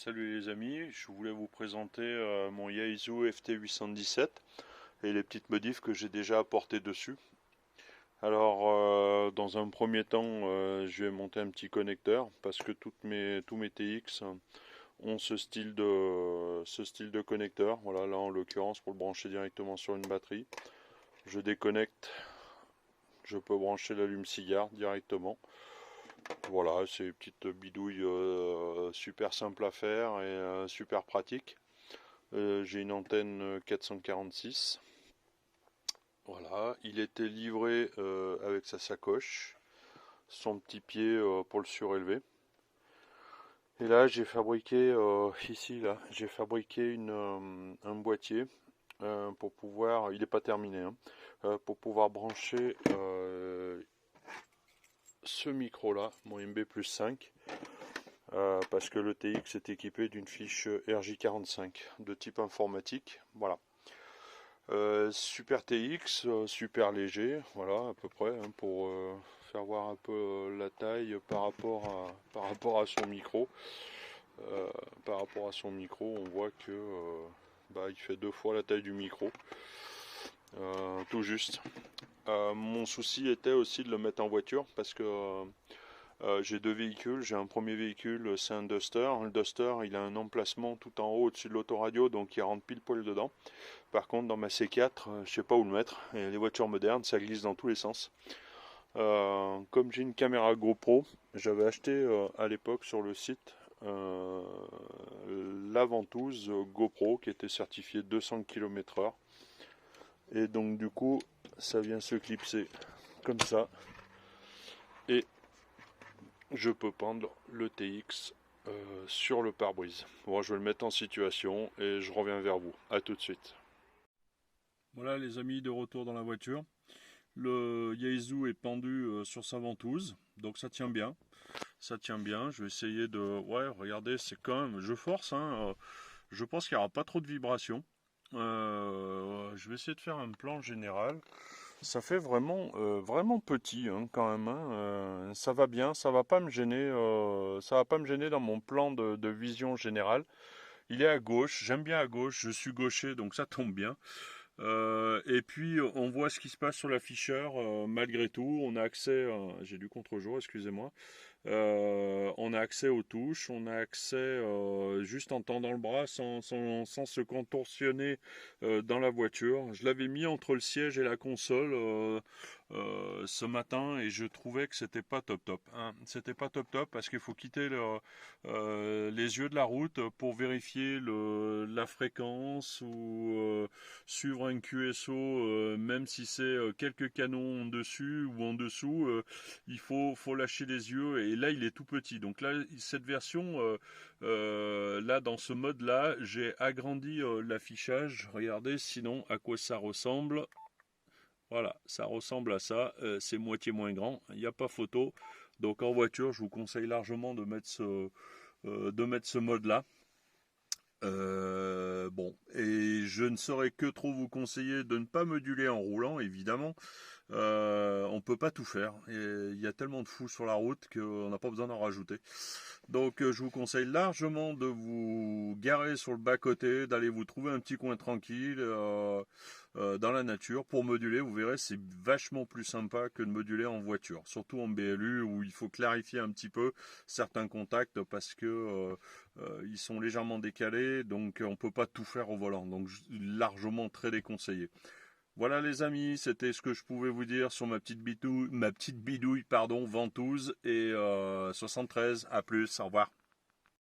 Salut les amis, je voulais vous présenter mon Yaesu FT817 et les petites modifs que j'ai déjà apportées dessus. Alors dans un premier temps, je vais monter un petit connecteur parce que tous mes TX ont ce style de connecteur. Voilà, là en l'occurrence pour le brancher directement sur une batterie. Je déconnecte, je peux brancher l'allume-cigare directement. Voilà, c'est une petite bidouille super simple à faire et super pratique. J'ai une antenne 446. Voilà, il était livré avec sa sacoche, son petit pied pour le surélever. Et là, j'ai fabriqué j'ai fabriqué un boîtier pour pouvoir, il n'est pas terminé, hein, pour pouvoir brancher ce micro là, mon MB+5. Parce que le TX est équipé d'une fiche RJ45 de type informatique. Voilà. Super TX, super léger, voilà à peu près, hein, pour faire voir un peu la taille par rapport à son micro. Par rapport à son micro, on voit que il fait 2 fois la taille du micro, tout juste. Mon souci était aussi de le mettre en voiture parce que j'ai 2 véhicules. J'ai un premier véhicule, c'est un Duster. Le Duster, il a un emplacement tout en haut au-dessus de l'autoradio, donc il rentre pile poil dedans. Par contre, dans ma C4, je sais pas où le mettre. Et les voitures modernes, ça glisse dans tous les sens. Comme j'ai une caméra GoPro, j'avais acheté à l'époque sur le site la ventouse GoPro qui était certifiée 200 km/h. Et donc du coup, ça vient se clipser comme ça. Et je peux pendre le TX sur le pare-brise. Bon, je vais le mettre en situation et je reviens vers vous. A tout de suite. Voilà les amis, de retour dans la voiture. Le Yaesu est pendu sur sa ventouse, donc ça tient bien. Ça tient bien. Je vais essayer de... Ouais, regardez, c'est quand même... Je force, hein. Je pense qu'il n'y aura pas trop de vibrations. Je vais essayer de faire un plan général. Ça fait vraiment petit, hein, quand même, hein. Ça va bien, ça va pas me gêner. Ça va pas me gêner dans mon plan de vision générale. Il est à gauche. J'aime bien à gauche. Je suis gaucher, donc ça tombe bien. Et puis on voit ce qui se passe sur l'afficheur malgré tout. On a accès, j'ai du contre-jour, excusez-moi. On a accès aux touches, on a accès juste en tendant le bras sans se contorsionner dans la voiture. Je l'avais mis entre le siège et la console ce matin et je trouvais que c'était pas top top, hein. C'était pas top top parce qu'il faut quitter les yeux de la route pour vérifier la fréquence ou suivre un QSO, même si c'est quelques canons en dessus ou en dessous, il faut lâcher les yeux et là il est tout petit. Donc là cette version là dans ce mode là j'ai agrandi l'affichage. Regardez sinon à quoi ça ressemble. Voilà, ça ressemble à ça. C'est moitié moins grand, il n'y a pas photo. Donc en voiture je vous conseille largement de mettre ce mode là. Bon, et je ne saurais que trop vous conseiller de ne pas moduler en roulant, évidemment. On peut pas tout faire. Il y a tellement de fous sur la route qu'on n'a pas besoin d'en rajouter. Donc je vous conseille largement de vous garer sur le bas-côté, d'aller vous trouver un petit coin tranquille dans la nature pour moduler. Vous verrez, c'est vachement plus sympa que de moduler en voiture, surtout en BLU où il faut clarifier un petit peu certains contacts parce que ils sont légèrement décalés, donc on peut pas tout faire au volant. Donc largement très déconseillé. Voilà les amis, c'était ce que je pouvais vous dire sur ma petite bidouille, pardon, ventouse et 73. À plus, au revoir.